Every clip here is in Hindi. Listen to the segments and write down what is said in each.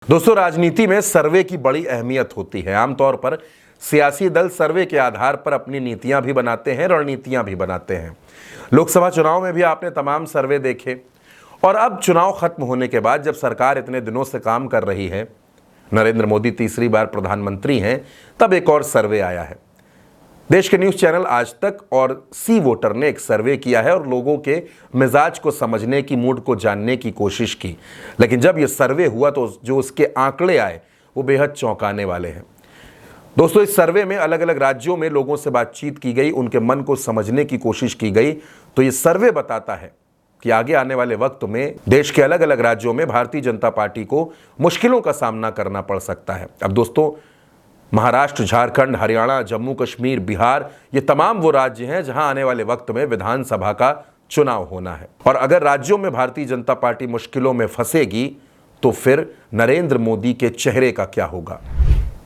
दोस्तों, राजनीति में सर्वे की बड़ी अहमियत होती है। आमतौर पर सियासी दल सर्वे के आधार पर अपनी नीतियां भी बनाते हैं, रणनीतियां भी बनाते हैं। लोकसभा चुनाव में भी आपने तमाम सर्वे देखे और अब चुनाव खत्म होने के बाद जब सरकार इतने दिनों से काम कर रही है, नरेंद्र मोदी तीसरी बार प्रधानमंत्री हैं, तब एक और सर्वे आया है। देश के न्यूज़ चैनल आज तक और सी वोटर ने एक सर्वे किया है और लोगों के मिजाज को समझने की, मूड को जानने की कोशिश की। लेकिन जब यह सर्वे हुआ तो जो उसके आंकड़े आए वो बेहद चौंकाने वाले हैं। दोस्तों, इस सर्वे में अलग अलग राज्यों में लोगों से बातचीत की गई, उनके मन को समझने की कोशिश की गई। तो ये सर्वे बताता है कि आगे आने वाले वक्त में देश के अलग अलग राज्यों में भारतीय जनता पार्टी को मुश्किलों का सामना करना पड़ सकता है। अब दोस्तों, महाराष्ट्र, झारखंड, हरियाणा, जम्मू कश्मीर, बिहार, ये तमाम वो राज्य हैं जहां आने वाले वक्त में विधानसभा का चुनाव होना है। और अगर राज्यों में भारतीय जनता पार्टी मुश्किलों में फंसेगी तो फिर नरेंद्र मोदी के चेहरे का क्या होगा,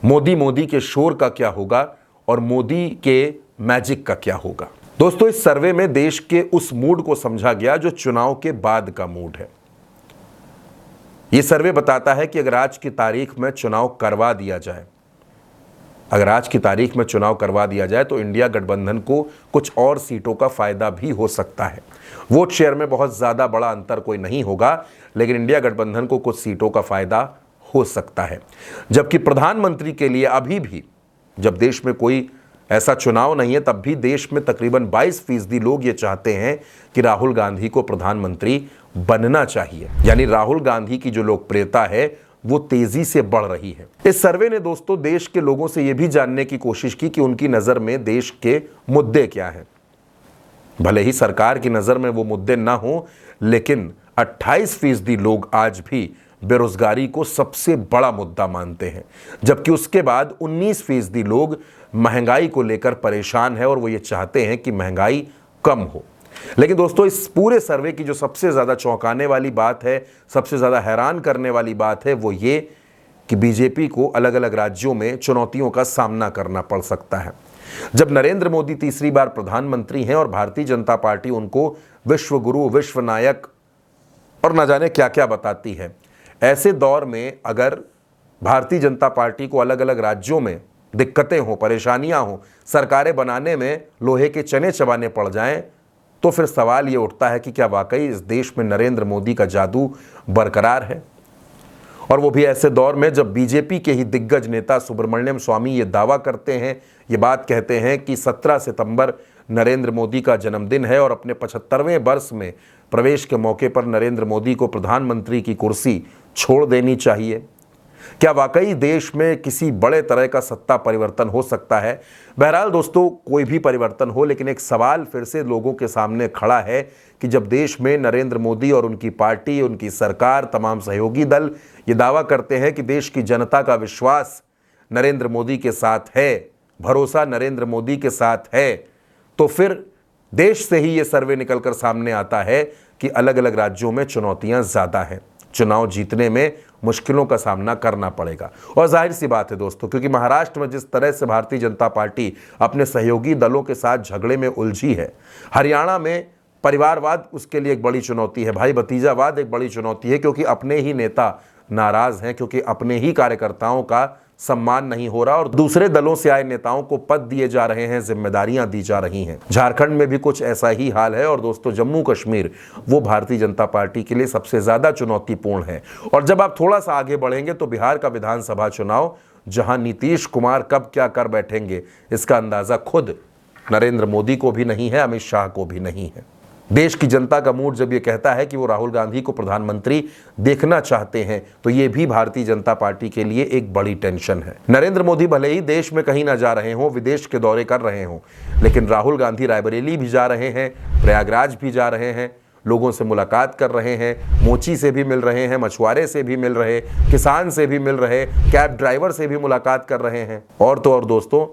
मोदी के शोर का क्या होगा और मोदी के मैजिक का क्या होगा। दोस्तों, इस सर्वे में देश के उस मूड को समझा गया जो चुनाव के बाद का मूड है। यह सर्वे बताता है कि अगर आज की तारीख में चुनाव करवा दिया जाए तो इंडिया गठबंधन को कुछ और सीटों का फायदा भी हो सकता है। वोट शेयर में बहुत ज्यादा बड़ा अंतर कोई नहीं होगा, लेकिन इंडिया गठबंधन को कुछ सीटों का फायदा हो सकता है। जबकि प्रधानमंत्री के लिए अभी भी, जब देश में कोई ऐसा चुनाव नहीं है, तब भी देश में तकरीबन 22% लोग ये चाहते हैं कि राहुल गांधी को प्रधानमंत्री बनना चाहिए। यानी राहुल गांधी की जो लोकप्रियता है वो तेजी से बढ़ रही है। इस सर्वे ने दोस्तों देश के लोगों से यह भी जानने की कोशिश की कि उनकी नजर में देश के मुद्दे क्या हैं। भले ही सरकार की नजर में वो मुद्दे ना हो, लेकिन 28% लोग आज भी बेरोजगारी को सबसे बड़ा मुद्दा मानते हैं, जबकि उसके बाद 19% लोग महंगाई को लेकर परेशान है और वो ये चाहते हैं कि महंगाई कम हो। लेकिन दोस्तों, इस पूरे सर्वे की जो सबसे ज़्यादा चौंकाने वाली बात है, सबसे ज़्यादा हैरान करने वाली बात है, वो ये कि बीजेपी को अलग अलग राज्यों में चुनौतियों का सामना करना पड़ सकता है। जब नरेंद्र मोदी तीसरी बार प्रधानमंत्री हैं और भारतीय जनता पार्टी उनको विश्व गुरु, विश्व नायक और न जाने क्या क्या बताती है, ऐसे दौर में अगर भारतीय जनता पार्टी को अलग अलग राज्यों में दिक्कतें हों, परेशानियां हों, सरकारें बनाने में लोहे के चने चबाने पड़ जाएं, तो फिर सवाल ये उठता है कि क्या वाकई इस देश में नरेंद्र मोदी का जादू बरकरार है। और वो भी ऐसे दौर में जब बीजेपी के ही दिग्गज नेता सुब्रमण्यम स्वामी ये दावा करते हैं, ये बात कहते हैं कि 17 सितंबर नरेंद्र मोदी का जन्मदिन है और अपने 75वें वर्ष में प्रवेश के मौके पर नरेंद्र मोदी को प्रधानमंत्री की कुर्सी छोड़ देनी चाहिए। क्या वाकई देश में किसी बड़े तरह का सत्ता परिवर्तन हो सकता है? बहरहाल दोस्तों, कोई भी परिवर्तन हो, लेकिन एक सवाल फिर से लोगों के सामने खड़ा है कि जब देश में नरेंद्र मोदी और उनकी पार्टी, उनकी सरकार, तमाम सहयोगी दल ये दावा करते हैं कि देश की जनता का विश्वास नरेंद्र मोदी के साथ है, भरोसा नरेंद्र मोदी के साथ है, तो फिर देश से ही ये सर्वे निकलकर सामने आता है कि अलग अलग राज्यों में चुनौतियां ज्यादा हैं, चुनाव जीतने में मुश्किलों का सामना करना पड़ेगा। और जाहिर सी बात है दोस्तों, क्योंकि महाराष्ट्र में जिस तरह से भारतीय जनता पार्टी अपने सहयोगी दलों के साथ झगड़े में उलझी है, हरियाणा में परिवारवाद उसके लिए एक बड़ी चुनौती है, भाई भतीजावाद एक बड़ी चुनौती है, क्योंकि अपने ही नेता नाराज हैं, क्योंकि अपने ही कार्यकर्ताओं का सम्मान नहीं हो रहा और दूसरे दलों से आए नेताओं को पद दिए जा रहे हैं, जिम्मेदारियां दी जा रही हैं। झारखंड में भी कुछ ऐसा ही हाल है और दोस्तों, जम्मू कश्मीर वो भारतीय जनता पार्टी के लिए सबसे ज्यादा चुनौतीपूर्ण है। और जब आप थोड़ा सा आगे बढ़ेंगे तो बिहार का विधानसभा चुनाव, जहां नीतीश कुमार कब क्या कर बैठेंगे इसका अंदाजा खुद नरेंद्र मोदी को भी नहीं है, अमित शाह को भी नहीं है। देश की जनता का मूड जब ये कहता है कि वो राहुल गांधी को प्रधानमंत्री देखना चाहते हैं, तो ये भी भारतीय जनता पार्टी के लिए एक बड़ी टेंशन है। नरेंद्र मोदी भले ही देश में कहीं ना जा रहे हों, विदेश के दौरे कर रहे हों, लेकिन राहुल गांधी रायबरेली भी जा रहे हैं, प्रयागराज भी जा रहे हैं, लोगों से मुलाकात कर रहे हैं, मोची से भी मिल रहे हैं, मछुआरे से भी मिल रहे, किसान से भी मिल रहे, कैब ड्राइवर से भी मुलाकात कर रहे हैं, और तो और दोस्तों,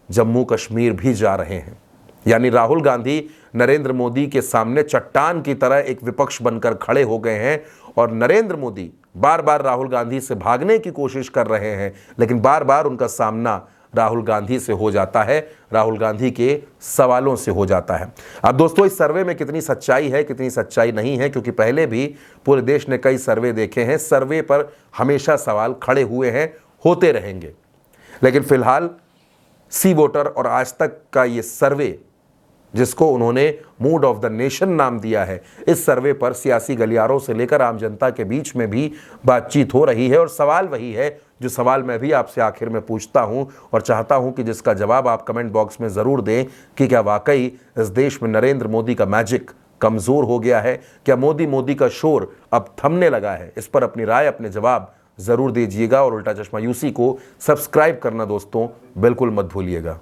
जम्मू कश्मीर भी जा रहे हैं। यानी राहुल गांधी नरेंद्र मोदी के सामने चट्टान की तरह एक विपक्ष बनकर खड़े हो गए हैं और नरेंद्र मोदी बार बार राहुल गांधी से भागने की कोशिश कर रहे हैं, लेकिन बार बार उनका सामना राहुल गांधी से हो जाता है, राहुल गांधी के सवालों से हो जाता है। अब दोस्तों इस सर्वे में कितनी सच्चाई है, कितनी सच्चाई नहीं है, क्योंकि पहले भी पूरे देश ने कई सर्वे देखे हैं, सर्वे पर हमेशा सवाल खड़े हुए हैं, होते रहेंगे। लेकिन फिलहाल सी वोटर और आज तक का ये सर्वे, जिसको उन्होंने मूड ऑफ द नेशन नाम दिया है, इस सर्वे पर सियासी गलियारों से लेकर आम जनता के बीच में भी बातचीत हो रही है। और सवाल वही है जो सवाल मैं भी आपसे आखिर में पूछता हूं और चाहता हूं कि जिसका जवाब आप कमेंट बॉक्स में ज़रूर दें कि क्या वाकई इस देश में नरेंद्र मोदी का मैजिक कमज़ोर हो गया है? क्या मोदी का शोर अब थमने लगा है? इस पर अपनी राय, अपने जवाब ज़रूर दीजिएगा और उल्टा चश्मा यूसी को सब्सक्राइब करना दोस्तों बिल्कुल मत भूलिएगा।